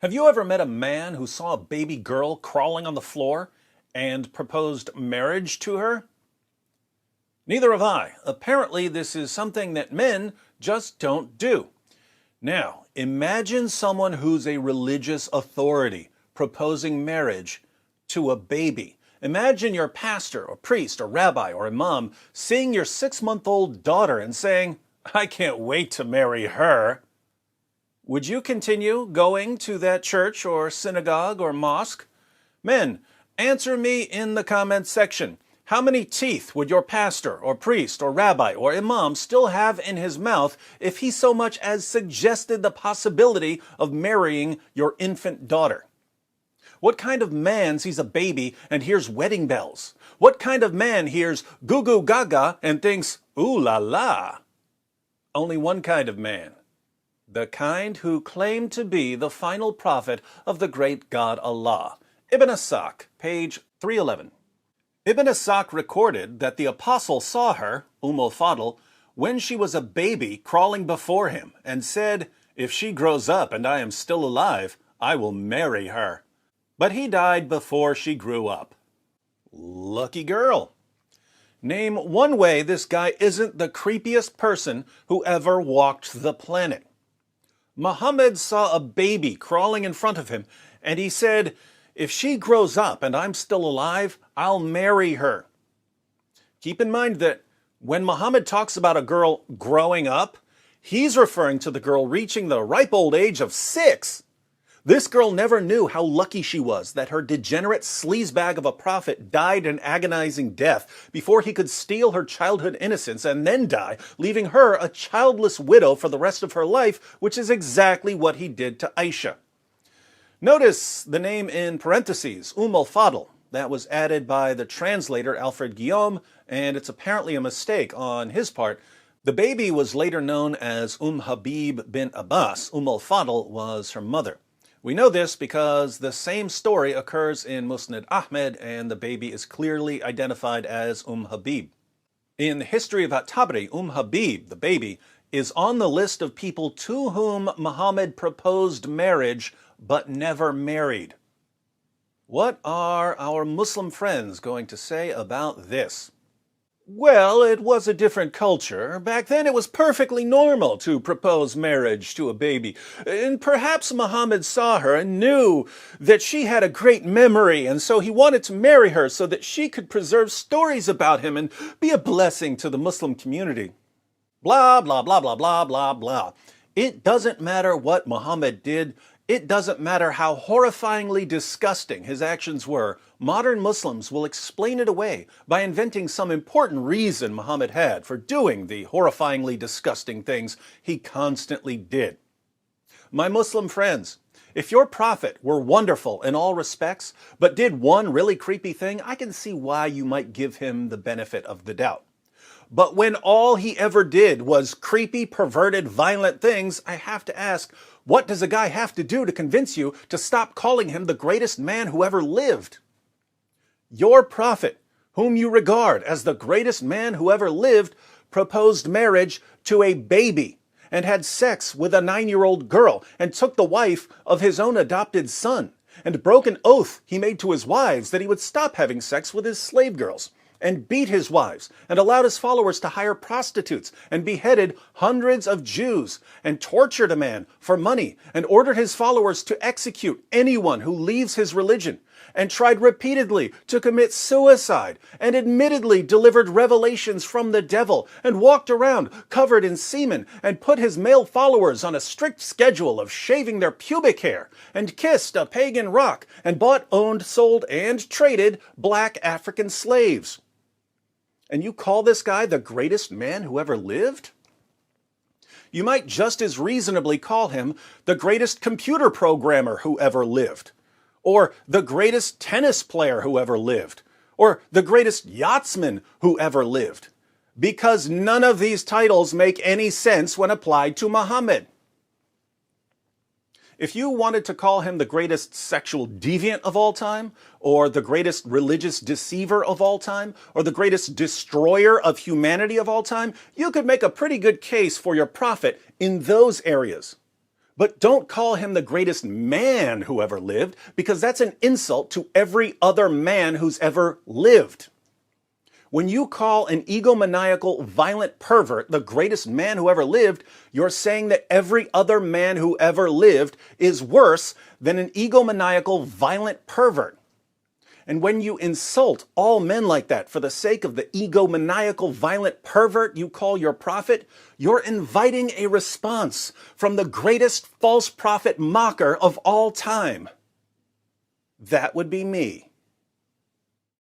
Have you ever met a man who saw a baby girl crawling on the floor and proposed marriage to her? Neither have I. Apparently, this is something that men just don't do. Now, imagine someone who's a religious authority proposing marriage to a baby. Imagine your pastor or priest or rabbi or imam seeing your 6-month-old daughter and saying, "I can't wait to marry her." Would you continue going to that church or synagogue or mosque? Men, answer me in the comments section. How many teeth would your pastor or priest or rabbi or imam still have in his mouth if he so much as suggested the possibility of marrying your infant daughter? What kind of man sees a baby and hears wedding bells? What kind of man hears goo goo gaga and thinks, ooh la la? Only one kind of man. The kind who claimed to be the final prophet of the great God Allah. Ibn Ishaq, page 311. Ibn Ishaq recorded that the apostle saw her, al-Fadl, when she was a baby crawling before him, and said, "If she grows up and I am still alive, I will marry her." But he died before she grew up. Lucky girl. Name one way this guy isn't the creepiest person who ever walked the planet. Muhammad saw a baby crawling in front of him, and he said, "If she grows up and I'm still alive, I'll marry her." Keep in mind that when Muhammad talks about a girl growing up, he's referring to the girl reaching the ripe old age of 6. This girl never knew how lucky she was that her degenerate sleazebag of a prophet died an agonizing death before he could steal her childhood innocence and then die, leaving her a childless widow for the rest of her life, which is exactly what he did to Aisha. Notice the name in parentheses, al-Fadl. That was added by the translator Alfred Guillaume, and it's apparently a mistake on his part. The baby was later known as Habib bint Abbas. al-Fadl was her mother. We know this because the same story occurs in Musnad Ahmed, and the baby is clearly identified as Habib. In the history of At-Tabari, Habib, the baby, is on the list of people to whom Muhammad proposed marriage but never married. What are our Muslim friends going to say about this? Well, it was a different culture. Back then it was perfectly normal to propose marriage to a baby. And perhaps Muhammad saw her and knew that she had a great memory, and so he wanted to marry her so that she could preserve stories about him and be a blessing to the Muslim community. Blah, blah, blah, blah, blah, blah, blah. It doesn't matter what Muhammad did. It doesn't matter how horrifyingly disgusting his actions were. Modern Muslims will explain it away by inventing some important reason Muhammad had for doing the horrifyingly disgusting things he constantly did. My Muslim friends, if your prophet were wonderful in all respects, but did one really creepy thing, I can see why you might give him the benefit of the doubt. But when all he ever did was creepy, perverted, violent things, I have to ask, what does a guy have to do to convince you to stop calling him the greatest man who ever lived? Your prophet, whom you regard as the greatest man who ever lived, proposed marriage to a baby and had sex with a 9-year-old girl and took the wife of his own adopted son and broke an oath he made to his wives that he would stop having sex with his slave girls, and beat his wives, and allowed his followers to hire prostitutes, and beheaded hundreds of Jews, and tortured a man for money, and ordered his followers to execute anyone who leaves his religion, and tried repeatedly to commit suicide, and admittedly delivered revelations from the devil, and walked around covered in semen, and put his male followers on a strict schedule of shaving their pubic hair, and kissed a pagan rock, and bought, owned, sold, and traded black African slaves. And you call this guy the greatest man who ever lived? You might just as reasonably call him the greatest computer programmer who ever lived, or the greatest tennis player who ever lived, or the greatest yachtsman who ever lived, because none of these titles make any sense when applied to Muhammad. If you wanted to call him the greatest sexual deviant of all time, or the greatest religious deceiver of all time, or the greatest destroyer of humanity of all time, you could make a pretty good case for your prophet in those areas. But don't call him the greatest man who ever lived, because that's an insult to every other man who's ever lived. When you call an egomaniacal, violent pervert the greatest man who ever lived, you're saying that every other man who ever lived is worse than an egomaniacal, violent pervert. And when you insult all men like that for the sake of the egomaniacal, violent pervert you call your prophet, you're inviting a response from the greatest false prophet mocker of all time. That would be me.